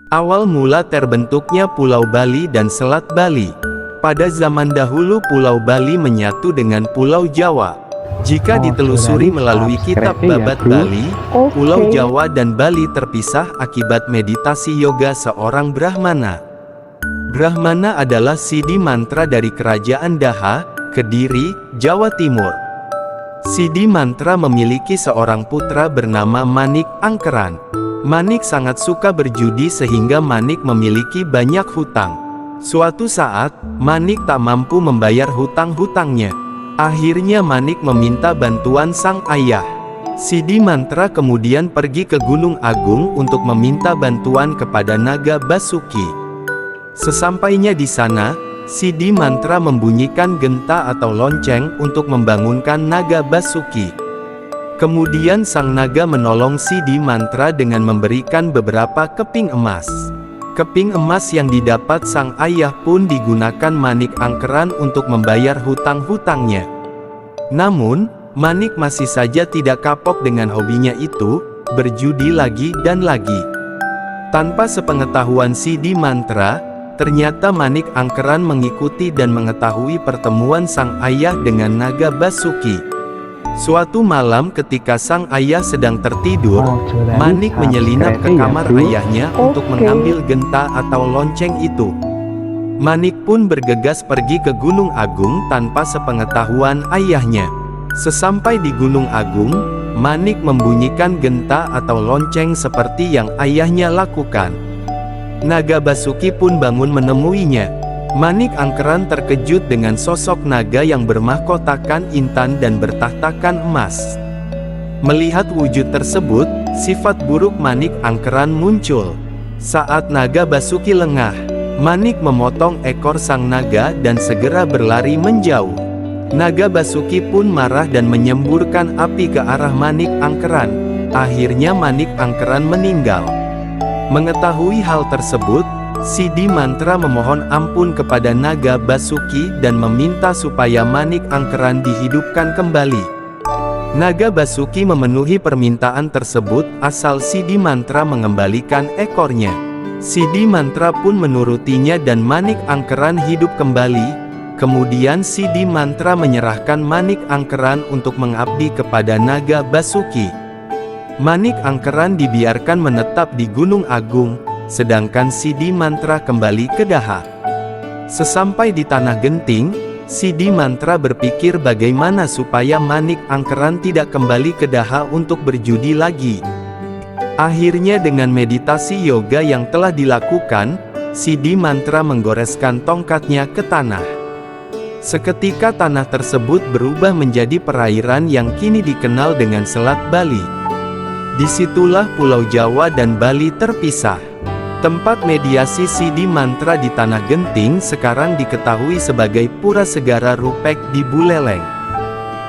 Awal mula terbentuknya Pulau Bali dan Selat Bali. Pada zaman dahulu Pulau Bali menyatu dengan Pulau Jawa. Jika ditelusuri melalui kitab Babat Bali, Pulau Jawa dan Bali terpisah akibat meditasi yoga seorang Brahmana. Brahmana adalah Sidi Mantra dari Kerajaan Daha, Kediri, Jawa Timur. Sidi Mantra memiliki seorang putra bernama Manik Angkeran. Manik sangat suka berjudi sehingga Manik memiliki banyak hutang. Suatu saat, Manik tak mampu membayar hutang-hutangnya. Akhirnya Manik meminta bantuan sang ayah. Sidi Mantra kemudian pergi ke Gunung Agung untuk meminta bantuan kepada Naga Basuki. Sesampainya di sana, Sidi Mantra membunyikan genta atau lonceng untuk membangunkan Naga Basuki. Kemudian sang naga menolong Sidi Mantra dengan memberikan beberapa keping emas. Keping emas yang didapat sang ayah pun digunakan Manik Angkeran untuk membayar hutang-hutangnya. Namun, Manik masih saja tidak kapok dengan hobinya itu, berjudi lagi dan lagi. Tanpa sepengetahuan Sidi Mantra, ternyata Manik Angkeran mengikuti dan mengetahui pertemuan sang ayah dengan Naga Basuki. Suatu malam ketika sang ayah sedang tertidur, Manik menyelinap ke kamar ayahnya untuk mengambil genta atau lonceng itu. Manik pun bergegas pergi ke Gunung Agung tanpa sepengetahuan ayahnya. Sesampai di Gunung Agung, Manik membunyikan genta atau lonceng seperti yang ayahnya lakukan. Naga Basuki pun bangun menemuinya. Manik Angkeran terkejut dengan sosok naga yang bermahkotakan intan dan bertahtakan emas. Melihat wujud tersebut, sifat buruk Manik Angkeran muncul. Saat Naga Basuki lengah, Manik memotong ekor sang naga dan segera berlari menjauh. Naga Basuki pun marah dan menyemburkan api ke arah Manik Angkeran. Akhirnya Manik Angkeran meninggal. Mengetahui hal tersebut, Sidi Mantra memohon ampun kepada Naga Basuki dan meminta supaya Manik Angkeran dihidupkan kembali. Naga Basuki memenuhi permintaan tersebut asal Sidi Mantra mengembalikan ekornya. Sidi Mantra pun menurutinya dan Manik Angkeran hidup kembali. Kemudian Sidi Mantra menyerahkan Manik Angkeran untuk mengabdi kepada Naga Basuki. Manik Angkeran dibiarkan menetap di Gunung Agung, sedangkan Sidi Mantra kembali ke Daha. Sesampai di Tanah Genting, Sidi Mantra berpikir bagaimana supaya Manik Angkeran tidak kembali ke Daha untuk berjudi lagi. Akhirnya dengan meditasi yoga yang telah dilakukan, Sidi Mantra menggoreskan tongkatnya ke tanah. Seketika tanah tersebut berubah menjadi perairan yang kini dikenal dengan Selat Bali. Disitulah Pulau Jawa dan Bali terpisah. Tempat mediasi Sidi Mantra di Tanah Genting sekarang diketahui sebagai Pura Segara Rupek di Buleleng.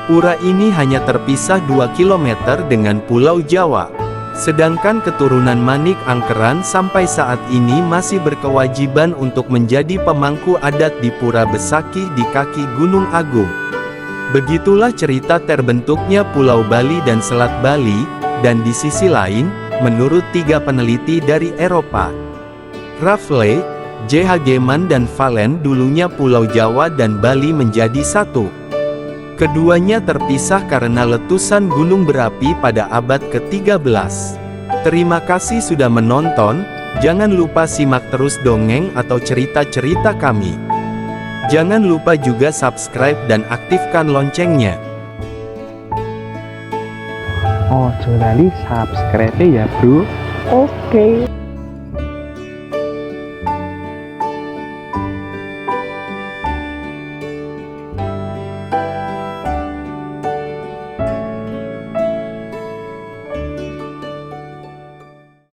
Pura ini hanya terpisah 2 km dengan Pulau Jawa. Sedangkan keturunan Manik Angkeran sampai saat ini masih berkewajiban untuk menjadi pemangku adat di Pura Besakih di kaki Gunung Agung. Begitulah cerita terbentuknya Pulau Bali dan Selat Bali, dan di sisi lain, menurut 3 peneliti dari Eropa, Raffles, J.H. Geman dan Valen, dulunya Pulau Jawa dan Bali menjadi satu. Keduanya terpisah karena letusan gunung berapi pada abad ke-13. Terima kasih sudah menonton, jangan lupa simak terus dongeng atau cerita-cerita kami. Jangan lupa juga subscribe dan aktifkan loncengnya. Oh, lali subscribe ya bro. Oke.